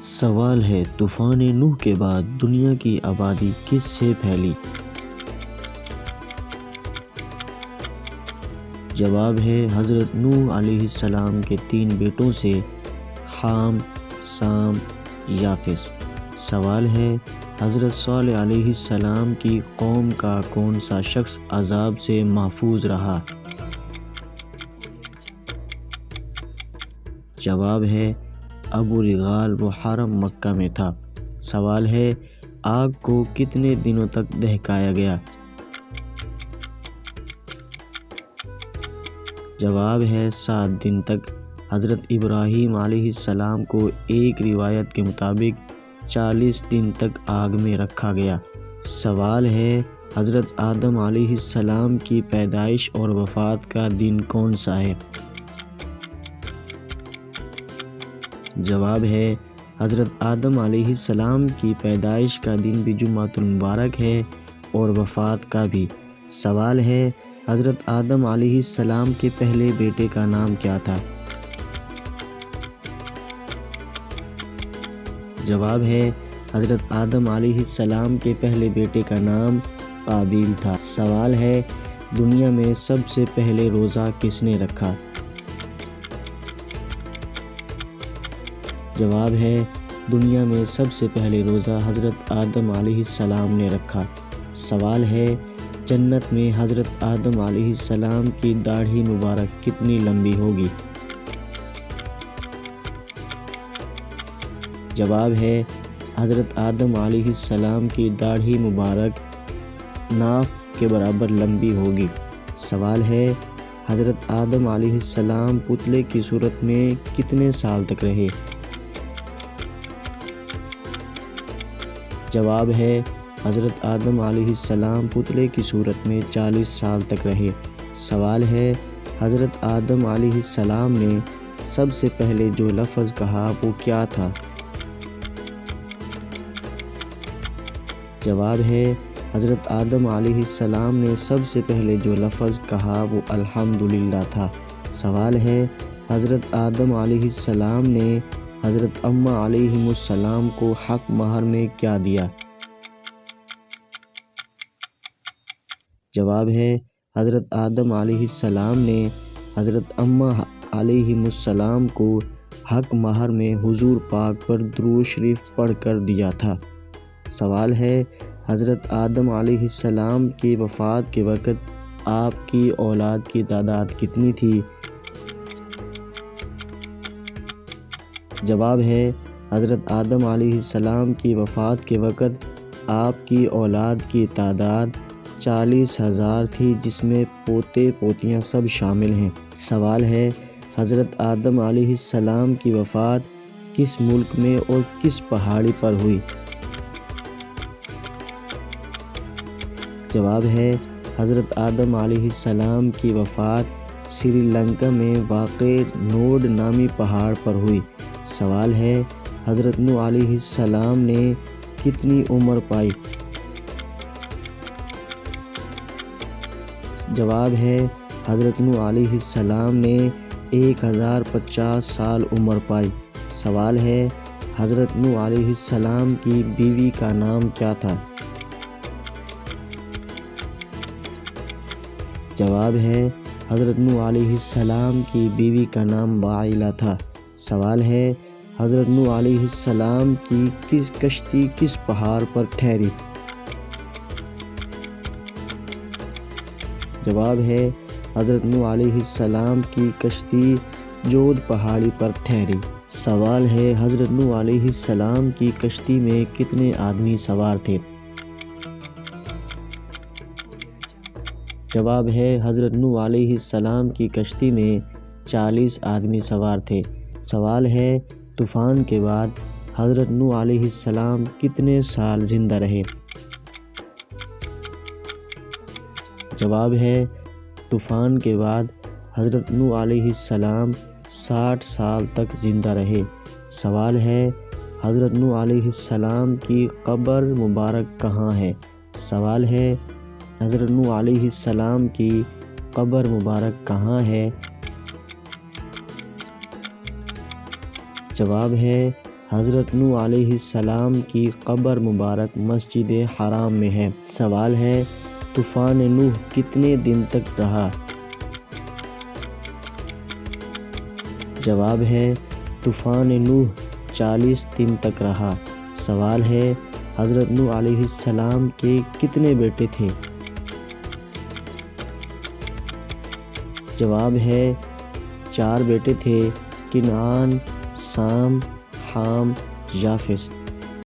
سوال ہے طوفان نوح کے بعد دنیا کی آبادی کس سے پھیلی؟ جواب ہے حضرت نوح علیہ السلام کے 3 بیٹوں سے، حام، سام، یافس۔ سوال ہے حضرت صالح علیہ السلام کی قوم کا کون سا شخص عذاب سے محفوظ رہا؟ جواب ہے ابو رغال، وہ حرم مکہ میں تھا۔ سوال ہے آگ کو کتنے دنوں تک دہکایا گیا؟ جواب ہے 7 دن تک۔ حضرت ابراہیم علیہ السلام کو ایک روایت کے مطابق 40 دن تک آگ میں رکھا گیا۔ سوال ہے حضرت آدم علیہ السلام کی پیدائش اور وفات کا دن کون سا ہے؟ جواب ہے حضرت آدم علیہ السلام کی پیدائش کا دن بھی جمعۃ المبارک ہے اور وفات کا بھی۔ سوال ہے حضرت آدم علیہ السلام کے پہلے بیٹے کا نام کیا تھا؟ جواب ہے حضرت آدم علیہ السلام کے پہلے بیٹے کا نام قابیل تھا۔ سوال ہے دنیا میں سب سے پہلے روزہ کس نے رکھا؟ جواب ہے دنیا میں سب سے پہلے روزہ حضرت آدم علیہ السلام نے رکھا۔ سوال ہے جنت میں حضرت آدم علیہ السلام کی داڑھی مبارک کتنی لمبی ہوگی؟ جواب ہے حضرت آدم علیہ السلام کی داڑھی مبارک ناف کے برابر لمبی ہوگی۔ سوال ہے حضرت آدم علیہ السلام پتلے کی صورت میں کتنے سال تک رہے؟ جواب ہے حضرت آدم علیہ السلام پتلے کی صورت میں 40 سال تک رہے۔ سوال ہے حضرت آدم علیہ السلام نے سب سے پہلے جو لفظ کہا وہ کیا تھا؟ جواب ہے حضرت آدم علیہ السلام نے سب سے پہلے جو لفظ کہا وہ الحمدللہ تھا۔ سوال ہے حضرت آدم علیہ السلام نے حضرت اماں علیہ السلام کو حق مہر میں کیا دیا؟ جواب ہے حضرت آدم علیہ السلام نے حضرت اماں علیہ السلام کو حق مہر میں حضور پاک پر درود شریف پڑھ کر دیا تھا۔ سوال ہے حضرت آدم علیہ السلام کی وفات کے وقت آپ کی اولاد کی تعداد کتنی تھی؟ جواب ہے حضرت آدم علیہ السلام کی وفات کے وقت آپ کی اولاد کی تعداد 40,000 تھی، جس میں پوتے پوتیاں سب شامل ہیں۔ سوال ہے حضرت آدم علیہ السلام کی وفات کس ملک میں اور کس پہاڑی پر ہوئی؟ جواب ہے حضرت آدم علیہ السلام کی وفات سری لنکا میں واقع نوڈ نامی پہاڑ پر ہوئی۔ سوال ہے حضرت نوح علیہ السلام نے کتنی عمر پائی؟ جواب ہے حضرت نوح علیہ السلام نے 1050 سال عمر پائی۔ سوال ہے حضرت نوح علیہ السلام کی بیوی کا نام کیا تھا؟ جواب ہے حضرت نوح علیہ السلام کی بیوی کا نام باعلہ تھا۔ سوال ہے حضرت نوح علیہ السلام کی کشتی کس پہاڑ پر ٹھہری؟ جواب ہے حضرت نوح علیہ السلام کی کشتی جود پہاڑی پر ٹھہری۔ سوال ہے حضرت نوح علیہ السلام کی کشتی میں کتنے آدمی سوار تھے؟ جواب ہے حضرت نوح علیہ السلام کی کشتی میں 40 آدمی سوار تھے۔ سوال ہے طوفان کے بعد حضرت نوح علیہ السلام کتنے سال زندہ رہے؟ جواب ہے طوفان کے بعد حضرت نوح علیہ السلام 60 سال تک زندہ رہے۔ سوال ہے حضرت نوح علیہ السلام کی قبر مبارک کہاں ہے؟ سوال ہے حضرت نوح علیہ السلام کی قبر مبارک کہاں ہے؟ جواب ہے حضرت نوح علیہ السلام کی قبر مبارک مسجد حرام میں ہے۔ سوال ہے طوفان نوح کتنے دن تک رہا؟ جواب ہے طوفان نوح 40 دن تک رہا۔ سوال ہے حضرت نوح علیہ السلام کے کتنے بیٹے تھے؟ جواب ہے 4 بیٹے تھے، کنعان، سام، حام، یافس۔